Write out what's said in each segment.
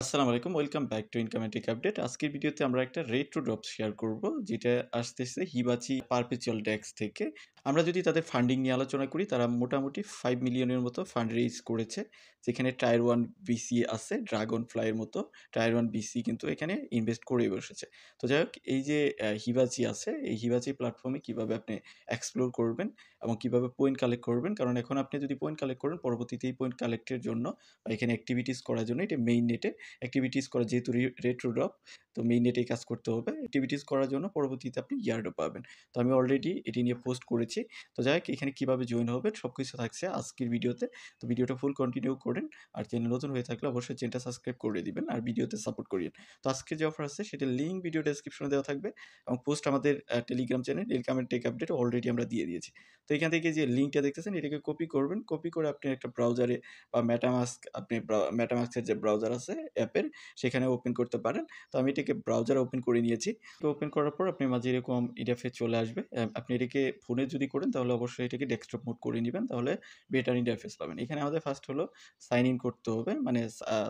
আসসালামু আলাইকুম, welcome back to income and take update. আজকের ভিডিওতে আমরা একটা রেট টু ড্রপ শেয়ার করব, যেটা আসতেছে হিবাচি পারপেচুয়াল ডেক্স থেকে। আমরা যদি তাদের ফান্ডিং নিয়ে আলোচনা করি, তারা মোটামুটি 5 মিলিয়নের মতো ফান্ড রেইজ করেছে, যেখানে টায়ার 1 বিসি আছে, ড্রাগন ফ্লাইয়ের মতো টায়ার 1 বিসি কিন্তু এখানে ইনভেস্ট করে বসেছে। তো যাই হোক, এই যে হিবাচি আছে, এই হিবাচি প্ল্যাটফর্মে কীভাবে আপনি এক্সপ্লোর করবেন এবং কীভাবে পয়েন্ট কালেক্ট করবেন, কারণ এখন আপনি যদি পয়েন্ট কালেক্ট করেন, পরবর্তীতে এই পয়েন্ট কালেক্টের জন্য বা এখানে অ্যাক্টিভিটিস করার জন্য এটা মেইন নেটে অ্যাক্টিভিটিস করা, যেহেতু রেট্রো ড্রপ, তো মেইন নেটেই কাজ করতে হবে। অ্যাক্টিভিটিস করার জন্য পরবর্তীতে আপনি ইয়ারডও পাবেন। তো আমি অলরেডি এটি নিয়ে পোস্ট করেছি। তো যাই হোক, এখানে কীভাবে জয়েন হবেন সব কিছু থাকছে আজকের ভিডিওতে। তো ভিডিওটা ফুল কন্টিনিউ করেন, আর চ্যানেল নতুন হয়ে থাকলে অবশ্যই চ্যানেলটা সাবস্ক্রাইব করে দিবেন আর ভিডিওতে সাপোর্ট করিয়েন। তো আজকে যে অফার আছে সেটার লিঙ্ক ভিডিও ডেসক্রিপশনে দেওয়া থাকবে, এবং পোস্ট আমাদের Telegram channel income and take update already আমরা দিয়ে দিয়েছি। তো এখান থেকে যে লিঙ্কটা দেখতেছেন, এটাকে কপি করবেন। কপি করে আপনি একটা ব্রাউজারে বা মেটামাস্ক, আপনি মেটামাস্কের যে ব্রাউজার আছে অ্যাপের, সেখানে ওপেন করতে পারেন। তো আমি এটাকে ব্রাউজারে ওপেন করে নিয়েছি। তো ওপেন করার পর আপনার মাঝে এরকম ইন্টারফেস চলে আসবে। আপনি এটাকে ফোনে যদি করেন তাহলে অবশ্যই এটাকে ডেস্কটপ মোড করে নিবেন, তাহলে বেটার ইন্টারফেস পাবেন। এখানে আমাদের ফার্স্ট হলো সাইন ইন করতে হবে, মানে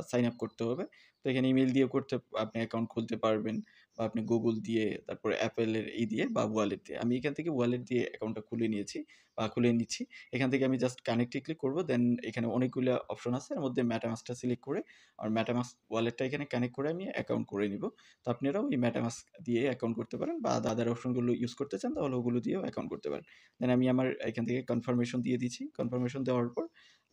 সাইন আপ করতে হবে। তো এখানে ইমেল দিয়ে করতে, আপনি অ্যাকাউন্ট খুলতে পারবেন, বা আপনি গুগল দিয়ে, তারপরে অ্যাপেলের দিয়ে বা ওয়ালেট দিয়ে। আমি এখান থেকে ওয়ালেট দিয়ে অ্যাকাউন্টটা খুলে নিয়েছি বা খুলে নিচ্ছি। এখান থেকে আমি জাস্ট কানেক্টে ক্লিক করব, দেন এখানে অনেকগুলো অপশন আছে, এর মধ্যে মেটামাস্কটা সিলেক্ট করে আর মেটামাস্ক ওয়ালেটটা এখানে কানেক্ট করে আমি অ্যাকাউন্ট করে নিব। তো আপনারাও এই মেটামাস্ক দিয়ে অ্যাকাউন্ট করতে পারেন, বা আদার অপশনগুলো ইউজ করতে চান তাহলে ওগুলো দিয়েও অ্যাকাউন্ট করতে পারেন। দেন আমি আমার এখান থেকে কনফার্মেশন দিয়ে দিচ্ছি। কনফার্মেশন দেওয়ার পর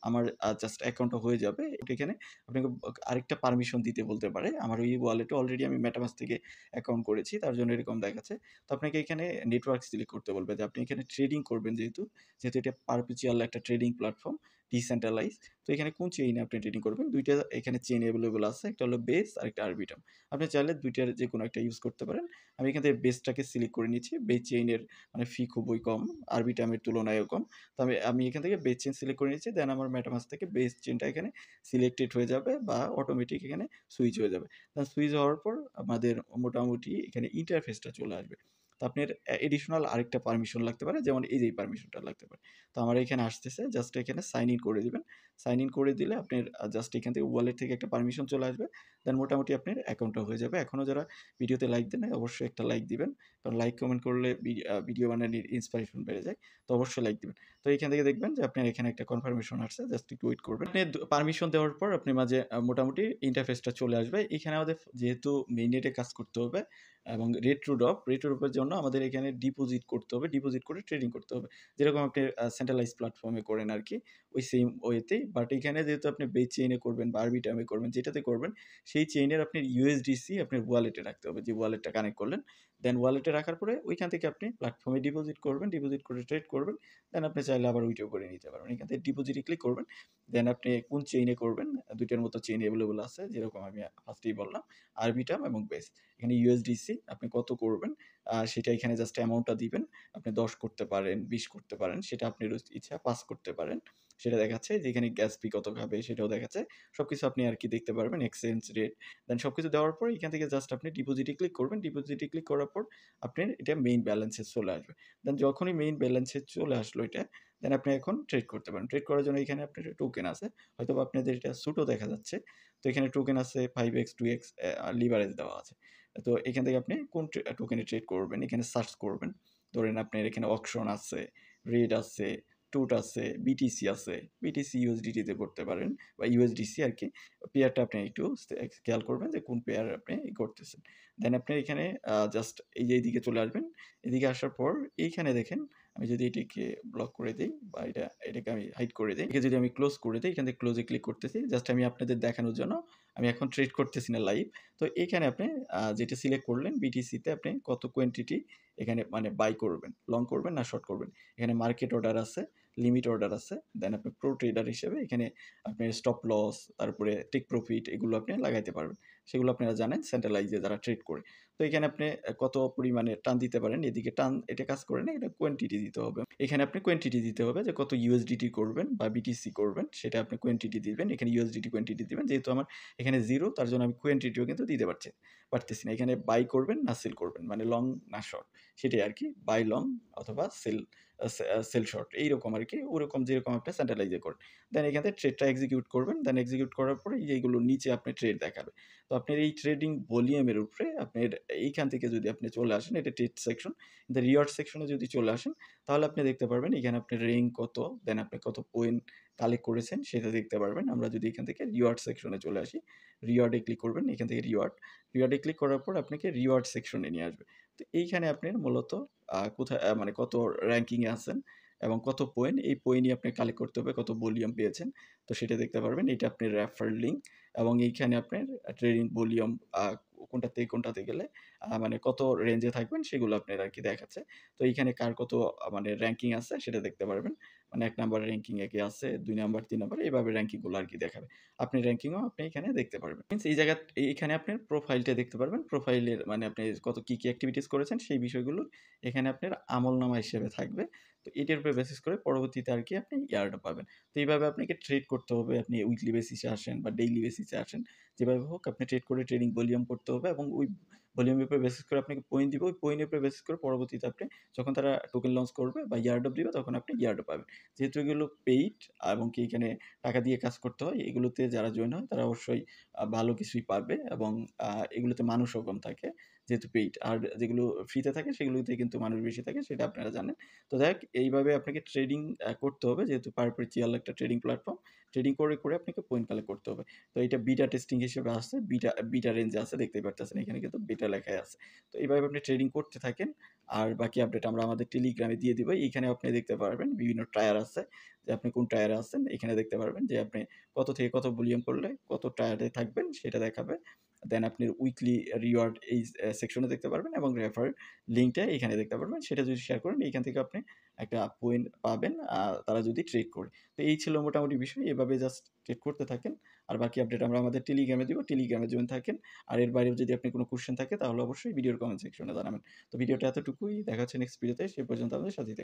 আমার জাস্ট অ্যাকাউন্টটা হয়ে যাবে। এখানে আপনাকে আরেকটা পারমিশন দিতে বলতে পারে। আমার ওই ওয়ালেটে অলরেডি আমি মেটামাস্ক থেকে অ্যাকাউন্ট করেছি, তার জন্য এরকম দেখাচ্ছে। তো আপনাকে এখানে নেটওয়ার্ক সিলেক্ট করতে বলবে, যে আপনি এখানে ট্রেডিং করবেন, যেহেতু এটা পারপেচুয়াল একটা ট্রেডিং প্ল্যাটফর্ম, ডিসেন্ট্রালাইজ। তো এখানে কোন চেইনে আপনি ট্রেডিং করবেন, দুইটা এখানে চেইন অ্যাভেলেবল আছে, একটা হলো বেস আর একটা আরবিটাম। আপনি চাইলে দুইটার যে কোনো একটা ইউজ করতে পারেন। আমি এখান থেকে বেসটাকে সিলেক্ট করে নিচ্ছি। বেস চেইনের মানে ফি খুবই কম, আরবিটামের তুলনায়ও কম। তো আমি এখান থেকে বেস চেইন সিলেক্ট করে নিচ্ছি। দেন আমার মেটামাস্ক থেকে বেস চেইনটা এখানে সিলেক্টেড হয়ে যাবে, বা অটোমেটিক এখানে সুইচ হয়ে যাবে। দেন সুইচ হওয়ার পর আমাদের মোটামুটি এখানে ইন্টারফেসটা চলে আসবে। তো আপনার এডিশনাল আরেকটা পারমিশন লাগতে পারে, যেমন এই যে এই পারমিশনটা লাগতে পারে। তো আমার এখানে আসতেছে, জাস্ট এখানে সাইন ইন করে দিবেন। সাইন ইন করে দিলে আপনার জাস্ট এখান থেকে ওয়ালেট থেকে একটা পারমিশন চলে আসবে। দেন মোটামুটি আপনার অ্যাকাউন্টটা হয়ে যাবে। এখনও যারা ভিডিওতে লাইক দেন নাই, অবশ্যই একটা লাইক দিবেন, কারণ লাইক কমেন্ট করলে ভিডিও বানানোর ইন্সপিরেশন বেড়ে যায়। তো অবশ্যই লাইক দিবেন। তো এখান থেকে দেখবেন যে আপনার এখানে একটা কনফার্মেশন আসছে, জাস্ট একটু ওয়েট করবেন। আপনি পারমিশন দেওয়ার পর আপনার মাঝে মোটামুটি ইন্টারফেসটা চলে আসবে। এখানে আমাদের যেহেতু মেইন নেটে কাজ করতে হবে এবং রেট টু ড্রপের জন্য আমাদের এখানে ডিপোজিট করতে হবে, ডিপোজিট করে ট্রেডিং করতে হবে, যেরকম আপনি সেন্ট্রালাইজ প্ল্যাটফর্মে করেন আর কি, ওই সেম ওয়েতেই। বাট এখানে যেহেতু আপনি বেস চেইনে করবেন বা আরবিটামে করবেন, যেটাতে করবেন সেই চেইনের আপনার ইউএসডিসি আপনার ওয়ালেটে রাখতে হবে, যে ওয়ালেটটা কানেক্ট করলেন। দেন ওয়ালেটে রাখার পরে ওইখান থেকে আপনি প্ল্যাটফর্মে ডিপোজিট করবেন, ডিপোজিট করে ট্রেড করবেন। দেন আপনি চাইলে আবার উইথড্র করে নিতে পারবেন। এখান থেকে ডিপোজিটে ক্লিক করবেন। দেন আপনি কোন চেইনে করবেন, দুইটার মতো চেইন অ্যাভেলেবল আছে, যেরকম আমি ফার্স্টেই বললাম, আরবিটাম এবং বেস। এখানে ইউএসডিসি আপনি কত করবেন সেটা এখানে জাস্ট অ্যামাউন্টটা দিবেন। আপনি 10 করতে পারেন, 20 করতে পারেন, সেটা আপনার ইচ্ছা। 5 করতে পারেন, সেটা দেখাচ্ছে। যে এখানে গ্যাস ফি কত খাবে সেটাও দেখাচ্ছে। সবকিছু আপনি আর কি দেখতে পারবেন, এক্সচেঞ্জ রেট। দেন সবকিছু দেওয়ার পর এখান থেকে জাস্ট আপনি ডিপোজিটে ক্লিক করবেন। ডিপোজিটে ক্লিক করার পর আপনার এটা মেইন ব্যালেন্সে চলে আসবে। দেন যখনই মেইন ব্যালেন্সে চলে আসলো এটা, দেন আপনি এখন ট্রেড করতে পারেন। ট্রেড করার জন্য এখানে আপনার টোকেন আছে, হয়তোবা আপনাদের এটা সুটও দেখা যাচ্ছে। তো এখানে টোকেন আছে 5x 2x লিভারেজ দেওয়া আছে। তো এখান থেকে আপনি কোন টোকেনে ট্রেড করবেন, এখানে সার্চ করবেন। ধরেন আপনার এখানে অকশন আছে, রেড আছে, টুট আছে, বিটিসি আছে। বিটিসি ইউএসডিটিতে করতে পারেন, বা ইউএসডিসি আর কি। পেয়ারটা আপনি একটু খেয়াল করবেন যে কোন পেয়ার আপনি করতেছেন। দেন আপনি এখানে জাস্ট এই যে এইদিকে চলে আসবেন। এদিকে আসার পর এইখানে দেখেন, আমি যদি এটিকে ব্লক করে দিই, বা এটাকে আমি হাইড করে দিই, এটাকে যদি আমি ক্লোজ করে দিই, এখান থেকে ক্লোজে ক্লিক করতেছি, জাস্ট আমি আপনাদের দেখানোর জন্য। আমি এখন ট্রেড করতেছি না লাইভ। তো এখানে আপনি যেটা সিলেক্ট করলেন বিটিসিতে, আপনি কত কোয়ান্টিটি এখানে মানে বাই করবেন, লং করবেন না শর্ট করবেন। এখানে মার্কেট অর্ডার আছে, লিমিট অর্ডার আছে। দেন আপনি প্রো ট্রেডার হিসেবে এখানে আপনি স্টপ লস, তারপরে টেক প্রফিট, এগুলো আপনি লাগাইতে পারবেন। সেগুলো আপনারা জানেন, সেন্ট্রালাইজে যারা ট্রেড করে। তো এখানে আপনি কত পরিমাণে টান দিতে পারেন, এদিকে টান এটা কাজ করে না, এটা কোয়ান্টিটি দিতে হবে। এখানে আপনি কোয়ান্টিটি দিতে হবে, যে কত ইউএসডিটি করবেন বা বিটিসি করবেন, সেটা আপনি কোয়ান্টিটি দিবেন। এখানে ইউএসডিটি কোয়ান্টিটি দিবেন, যেহেতু আমার এখানে 0, তার জন্য আমি কোয়ান্টিটিও কিন্তু দিতে পারতেছি না। এখানে বাই করবেন না সেল করবেন, মানে লং না শর্ট, সেটাই আর কি। বাই লং অথবা সেল সেল শর্ট এইরকম আরকি। ওরকম যেরকম আপনি সেন্ট্রালাইজ এ করেন। দেন এখান থেকে ট্রেডটা এক্সিকিউট করবেন। দেন এক্সিকিউট করার পরে এই যে এইগুলোর নিচে আপনি ট্রেড দেখাবে। তো আপনার এই ট্রেডিং ভলিউমের উপরে আপনার এইখান থেকে যদি আপনি চলে আসেন, এটা ট্রেড সেকশন। রিওয়ার্ড সেকশনে যদি চলে আসেন, তাহলে আপনি দেখতে পারবেন এখানে আপনার রেঙ্ক কত, দেন আপনি কত পয়েন্ট কালেক্ট করেছেন সেটা দেখতে পারবেন। আমরা যদি এখান থেকে রিওয়ার্ড সেকশনে চলে আসি, রিওয়ার্ডে ক্লিক করবেন। এখান থেকে রিওয়ার্ডে ক্লিক করার পর আপনাকে রিওয়ার্ড সেকশনে নিয়ে আসবে। তো এইখানে আপনার মূলত কোথায় মানে কত র‍্যাংকিং এ আছেন এবং কত পয়েন্ট, এই পয়েন্টই আপনি কালেক্ট করতে হবে, কত ভলিউম পেয়েছেন। তো সেটা দেখতে পারবেন। এটা আপনার রেফার লিঙ্ক এবং এইখানে আপনার ট্রেডিং ভলিউম আ কোনটা থেকে কোনটাতে গেলে মানে কত রেঞ্জে থাকবেন সেগুলো আপনার আরকি দেখাচ্ছে। তো এইখানে কার কত মানে র‍্যাংকিং আছে সেটা দেখতে পারবেন। মানে ১ নাম্বার র‍্যাংকিং এ কে আছে, ২ নাম্বার, ৩ নাম্বার এভাবে র‍্যাংকিং গুলো আরকি দেখাবে। আপনি র‍্যাংকিংও আপনি এখানে দেখতে পারবেন। মিনস এই জায়গা এইখানে আপনার প্রোফাইলটা দেখতে পারবেন। প্রোফাইলের মানে আপনি কত কি এক্টিভিটিস করেছেন সেই বিষয়গুলো এখানে আপনার আমলনামা হিসেবে থাকবে। তো এটার উপরে বেসিস করে পরবর্তীতে আরকি আপনি ইয়ারটা পাবেন। তো এইভাবে আপনাকে ট্রেড করতে হবে। আপনি উইকলি বেসিসে আসেন বা ডেইলি বেসিসে আসেন। যেভাবে হোক আপনি ট্রেড করে ট্রেডিং ভলিউম করতে হবে এবং ওই ভলিউমের উপরে বেসিস করে আপনাকে পয়েন্ট দিবে। ওই পয়েন্টের উপরে বেসিস করে পরবর্তীতে আপনি যখন তারা টোকেন লঞ্চ করবে বা ইয়ারড্রপ দিবে তখন আপনি ইয়ারড্রপ পাবেন। যেহেতু এগুলো পেইড এবং কি এখানে টাকা দিয়ে কাজ করতে হয়, এগুলোতে যারা জয়েন হয় তারা অবশ্যই ভালো কিছুই পাবে এবং এগুলোতে মানুষও কম থাকে। যেহেতু পেইড। আর যেগুলো ফ্রিতে থাকে সেগুলোতে কিন্তু মানুষ বেশি থাকে সেটা আপনারা জানেন। তো যাই হোক এইভাবে আপনাকে ট্রেডিং করতে হবে যেহেতু পারপেচুয়াল একটা ট্রেডিং প্ল্যাটফর্ম। ট্রেডিং করে আপনাকে পয়েন্ট কালেক্ট করতে হবে। তো এটা বিটা টেস্টিং হিসেবে আছে। বিটা রেঞ্জে আছে দেখতেই পারতেছেন। এখানে কিন্তু বিটা লেখাই আছে। তো এইভাবে আপনি ট্রেডিং করতে থাকেন। আর বাকি আপডেট আমরা আমাদের টেলিগ্রামে দিয়ে দিব। এইখানে আপনি দেখতে পারবেন বিভিন্ন টায়ার আছে। যে আপনি কোন টায়ারে আছেন এখানে দেখতে পারবেন যে আপনি কত থেকে কত ভলিউম করলে কত টায়ারে থাকবেন সেটা দেখাবে। দেন আপনি উইকলি রিওয়ার্ড এই সেকশনে দেখতে পারবেন এবং রেফার লিঙ্কটা এখানে দেখতে পারবেন। সেটা যদি শেয়ার করেন এইখান থেকে আপনি একটা পয়েন্ট পাবেন তারা যদি ট্রেড করে। তো এই ছিল মোটামুটি বিষয়। এভাবে জাস্ট ট্রেড করতে থাকেন। আর বাকি আপডেট আমরা আমাদের টেলিগ্রামে দিব। টেলিগ্রামে জয়েন থাকেন। আর এর বাইরেও যদি আপনার কোনো কোয়েশ্চেন থাকে তাহলে অবশ্যই ভিডিওর কমেন্ট সেকশনে জানাবেন। তো ভিডিওটা এতটুকুই। দেখা হচ্ছে নেক্সট ভিডিওতে। সে পর্যন্ত আমাদের সাথেই থাকুন।